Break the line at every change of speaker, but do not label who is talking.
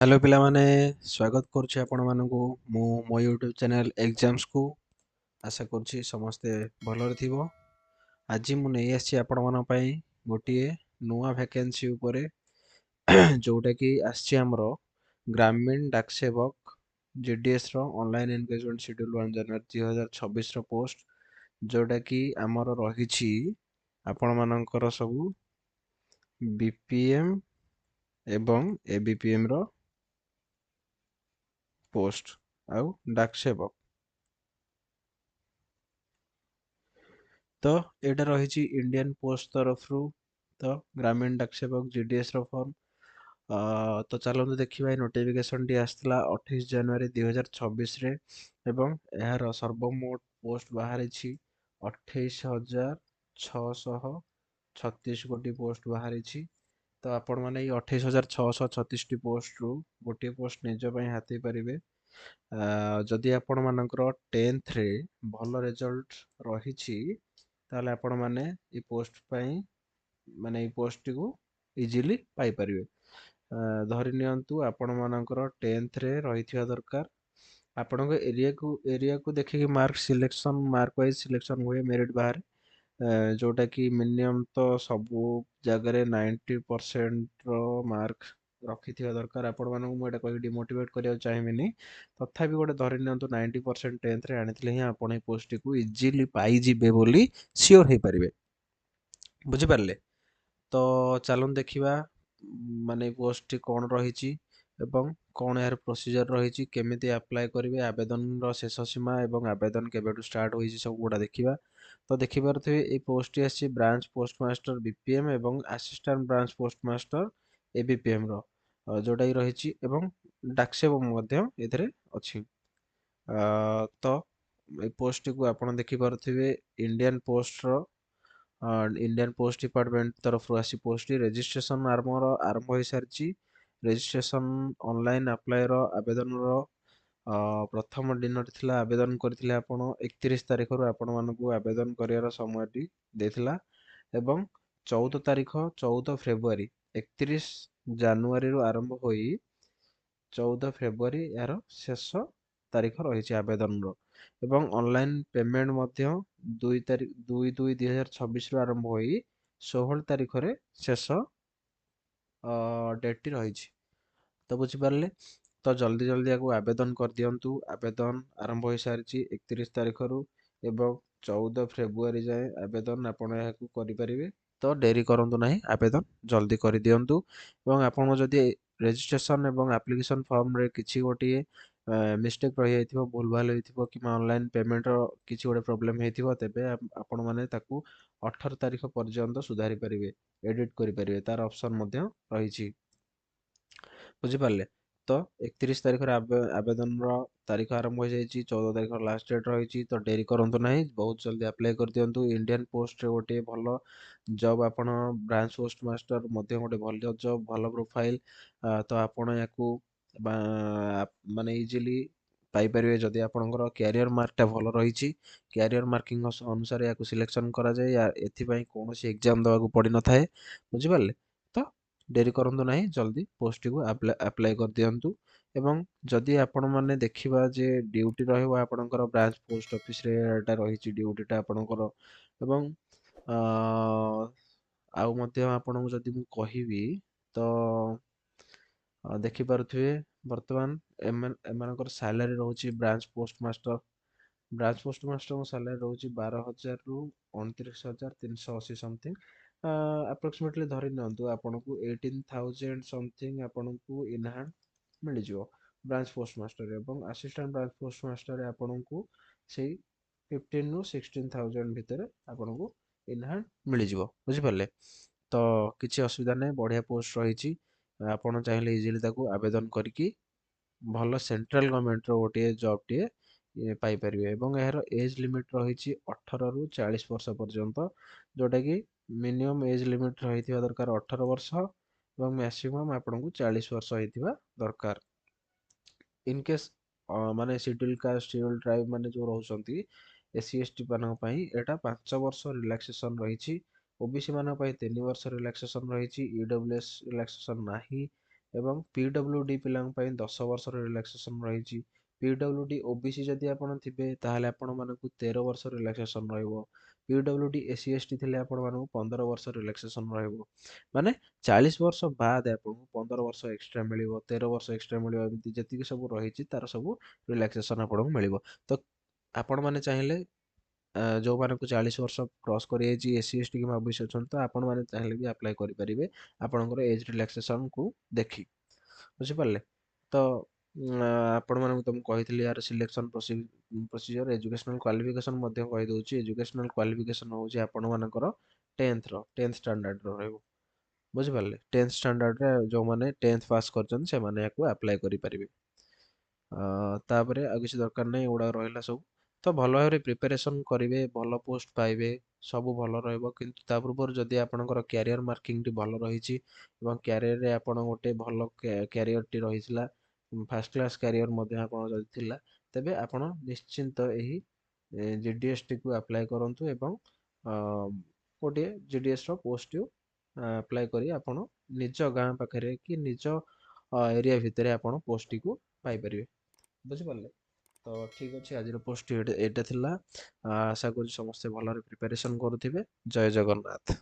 Hello पिलामाने स्वागत करुछि आपण मानकु मो यूट्यूब चैनल एग्जाम्स को आशा करुछि समस्ते भलरे थिबो। आज मु नै आछि आपण मान पई गोटिए नुवा वैकेंसी उपरे जोटा कि आछि हमरो ग्रामीण डाक सेवक जीडीएस रो ऑनलाइन एंगेजमेंट शेड्यूल 1 जनवरी 2026 रो पोस्ट जोटा कि हमरो रहिछि आपण मानकर सब बीपीएम एवं एबीपीएम रो पोस्ट आउ डाक सेवक तो एटा रही इंडियन पोस्ट तरफ रु तो ग्रामीण डाक सेवक जीडीएस रो फॉर्म तो चलते देखा नोटिफिकेशन टी आसला 28 जनवरी 2026 रे एवं यार सर्वमोट पोस्ट बाहरी 28,636 गोटी पोस्ट बाहरी। तो आपण मैंने 28,636 टी पोस्ट रु गोटे पोस्ट निज हाथी पारे जदि आपण मानकर 10th रे भल रिजल्ट रही ताले आपण माने ई पोस्ट पाई माने ई पोस्ट टी को इजीली पाई परिवे। धरि नियंतु आपण मानकर 10th रे रहिथिया दरकार आपणक एरिया को देखिक mark selection mark wise selection हुए मेरिट बाहर जोटा कि मिनिमम तो सबू जगह 90% रो मार्क रखिथिया दरकार। आपण मानक मु एटा कहि डिमोटिवेट करिया चाहिबिनी तथापि गोटे धरि नियंतु 90% 10th रे आनिथिले ही आपण ए पोस्ट को इजीली पाई जिबे बोली सियोर हे परिबे। बुझि पारले तो चलन देखिबा माने पोस्ट टी कोन रहिछि एवं कोन यार प्रोसीजर रहिछि केमिति अप्लाई करिवे आवेदन रो शेष सीमा एवं आवेदन केबेटु स्टार्ट होइछि सब गुडा देखिबा। तो देखि पारथिबे ए पोस्ट टी आछि ब्रांच पोस्ट मास्टर बीपीएम एवं assistant branch post master ABPM रो जोटा ही रहिछि एवं डाकसेवक मध्य एथरे अछि। तो ए पोस्ट को आपण देखि पारथिबे इंडियन पोस्ट रो इंडियन पोस्ट डिपार्टमेंट तरफ आसी पोस्ट रेजिस्ट्रेशन आरंभ हो सारी। रेजिस्ट्रेशन ऑनलाइन अप्लाई रो आवेदन रो प्रथम दिन थिला आवेदन करथिले आपण 31 तारिख रु आपण मानकु आवेदन करियार समयटी देथिला एवं 14 तारिख 14 फेब्रुआरी 31 जनवरी रु आरंभ होई 14 फेब्रुआरी यार शेष तारिख रही आवेदन रो एवं ऑनलाइन पेमेंट मध्य 2/2/2026 रु आरंभ होई 16 तारिख रे शेष डेट टी रही। तो बुझिपारे तो जल्दी जल्दी आपको आवेदन कर दियंतु आवेदन आरंभ हो सारी 31 तारिख रु एवं 14 फेब्रुआरी जाए आवेदन आपण याकू करि परिबे। तो डेरी करंतु नाही आवेदन जल्दी कर दियंतु एवं आपण जदि रेजिस्ट्रेशन एवं एप्लिकेशन फॉर्म रे किछि गोटिए मिस्टेक रही जाइथिबो भूल भाल होइथिबो कि ऑनलाइन पेमेंट रो किछि गोटे प्रॉब्लम हेतिबो तेबे आपण माने ताकू 18 तारिख पर्यंत सुधारी परिबे एडिट करि परिबे तार ऑप्शन मध्य रहिछि। बुझी पारले तो 31 तारिख रे आवेदन रो तारीख आरंभ हो जाइछि 14 तारिख लास्ट डेट रहिछि। तो डेरी करंतु नाही बहुत जल्दी अप्लाई कर दियंतु इंडियन पोस्ट रे गोटे भलो जॉब आपण ब्रांच पोस्ट मास्टर मध्य गोटे भलो जॉब भलो प्रोफाइल तो आपण याकू माने इजीली पाई परिबे जदि आपणकर कैरियर मार्क टा भलो रहिछि कैरियर मार्किंग अनुसार याकू सिलेक्शन करा जाय या एथि पई कोनोसी एग्जाम दवा को पड़ी न थाए। बुझि पारले तो डेरी करंतु नाही जल्दी पोस्ट को अप्लाई कर दियंतु एवं जदि आपण माने देखिबा जे ड्यूटी रहइबो आपणकर ब्रांच पोस्ट ऑफिस रे एटा रहिछि ड्यूटी टा आपणकर एवं आउ मध्य आपणକୁ जदि मु कहिबी तो देखि पारुथिबे वर्तमान एमानकर सैलरी रहउछि ब्रांच पोस्ट मास्टर को सैलरी रहउछि 12,000 रु 29,380 समथिंग अप्रोक्सीमेटली धरि नियंतु आपनको 18,000 समथिंग आपनको इन हैंड मिल जिवो ब्रांच पोस्ट मास्टर एवं असिस्टेंट ब्रांच पोस्ट मास्टर आपनको सेही 15 रु 16,000 भितर आपनको इन हैंड मिल जिवो बुझि पारले। तो किछि असुविधा नै बढ़िया पोस्ट रहिछि आपण चाहिले इजीली ताको आवेदन करिकि भल सेंट्रल गवर्नमेंट रो गोटे जॉब टे पाई परिबे एवं एहर एज लिमिट रहिछि 18 रु 40 वर्ष पर्यंत जोटा कि मिनिमम एज लिमिट रहिथिबा दरकार 18 वर्ष एवं मैक्सिमम आपनको 40 वर्ष होइथिबा दरकार। इन केस माने शेड्यूल कास्ट शेड्यूल ट्राइब माने जो रहउसंती एससी एसटी मानक पई एटा 5 वर्ष रिलैक्सेशन रहिछि ओबीसी मानक पई 3 वर्ष रिलैक्सेशन रहिछि ईडब्ल्यूएस रिलैक्सेशन नाही ଏବଂ PWD ପିଲାଙ୍କ ପାଇଁ 10 ବର୍ଷର ରିଲାକ୍ସେସନ୍ ରହିଛି। PWD OBC ଯଦି ଆପଣ ଥିବେ ତାହେଲେ ଆପଣମାନଙ୍କୁ 13 ବର୍ଷ ରିଲାକ୍ସେସନ୍ ରହିବ। PWD SC ST ଥିଲେ ଆପଣମାନଙ୍କୁ 15 ବର୍ଷ ରିଲାକ୍ସେସନ୍ ରହିବ। ମାନେ 40 ବର୍ଷ ବାଦ୍ ଆପଣଙ୍କୁ 15 ବର୍ଷ ଏକ୍ସଟ୍ରା ମିଳିବ, 13 ବର୍ଷ ଏକ୍ସଟ୍ରା ମିଳିବ, ଏମିତି ଯେତିକି ସବୁ ରହିଛି ତାର ସବୁ ରିଲାକ୍ସେସନ୍ ଆପଣଙ୍କୁ ମିଳିବ। ତ ଆପଣମାନେ ଚାହିଁଲେ ଯୋଉମାନଙ୍କୁ 40 ବର୍ଷ କ୍ରସ୍ କରିଯାଇଛି SC ST କିମ୍ବା OBC ଅଛନ୍ତି, ତ ଆପଣମାନେ ଚାହିଁଲେ ବି ଆପ୍ଲାଏ କରିପାରିବେ ଆପଣଙ୍କର ଏଜ୍ ରିଲାକ୍ସେସନ୍‌କୁ ଦେଖି। ବୁଝିପାରିଲେ? ତ ଆପଣମାନଙ୍କୁ ତ ମୁଁ କହିଥିଲି ୟାର ସିଲେକ୍ସନ୍ ପ୍ରୋସିଜର୍, ଏଜୁକେସନାଲ୍ କ୍ୱାଲିଫିକେସନ୍ ମଧ୍ୟ କହିଦେଉଛି। ଏଜୁକେସନାଲ୍ କ୍ୱାଲିଫିକେସନ୍ ହେଉଛି ଆପଣମାନଙ୍କର 10th ଷ୍ଟାଣ୍ଡାର୍ଡ଼ର ରହିବ। ବୁଝିପାରିଲେ? 10th ଷ୍ଟାଣ୍ଡାର୍ଡ଼ରେ ଯୋଉମାନେ 10th ପାସ୍ କରିଛନ୍ତି ସେମାନେ ୟାକୁ ଆପ୍ଲାଏ କରିପାରିବେ। ତାପରେ ଆଉ କିଛି ଦରକାର ନାହିଁ, ଏଗୁଡ଼ାକ ରହିଲା ସବୁ। ତ ଭଲ ଭାବରେ ପ୍ରିପାରେସନ୍ କରିବେ, ଭଲ ପୋଷ୍ଟ ପାଇବେ, ସବୁ ଭଲ ରହିବ। କିନ୍ତୁ ତା ପୂର୍ବରୁ ଯଦି ଆପଣଙ୍କର କ୍ୟାରିୟର ମାର୍କିଂଟି ଭଲ ରହିଛି ଏବଂ କ୍ୟାରିୟରରେ ଆପଣ ଗୋଟେ ଭଲ କ୍ୟାରିୟରଟି ରହିଥିଲା, ଫାଷ୍ଟ କ୍ଲାସ୍ କ୍ୟାରିୟର ମଧ୍ୟ ଆପଣ ଯଦି ଥିଲା, ତେବେ ଆପଣ ନିଶ୍ଚିନ୍ତ ଏହି GDSଟିକୁ ଆପ୍ଲାଏ କରନ୍ତୁ ଏବଂ ଗୋଟିଏ GDSର ପୋଷ୍ଟଟିକୁ ଆପ୍ଲାଏ କରି ଆପଣ ନିଜ ଗାଁ ପାଖରେ କି ନିଜ ଏରିଆ ଭିତରେ ଆପଣ ପୋଷ୍ଟଟିକୁ ପାଇପାରିବେ। ବୁଝିପାରିଲେ? ତ ଠିକ୍ ଅଛି, ଆଜିର ପୋଷ୍ଟ ଏଇଟା ଥିଲା। ଆଶା କରୁଛି ସମସ୍ତେ ଭଲରେ ପ୍ରିପାରେସନ୍ କରୁଥିବେ। ଜୟ ଜଗନ୍ନାଥ।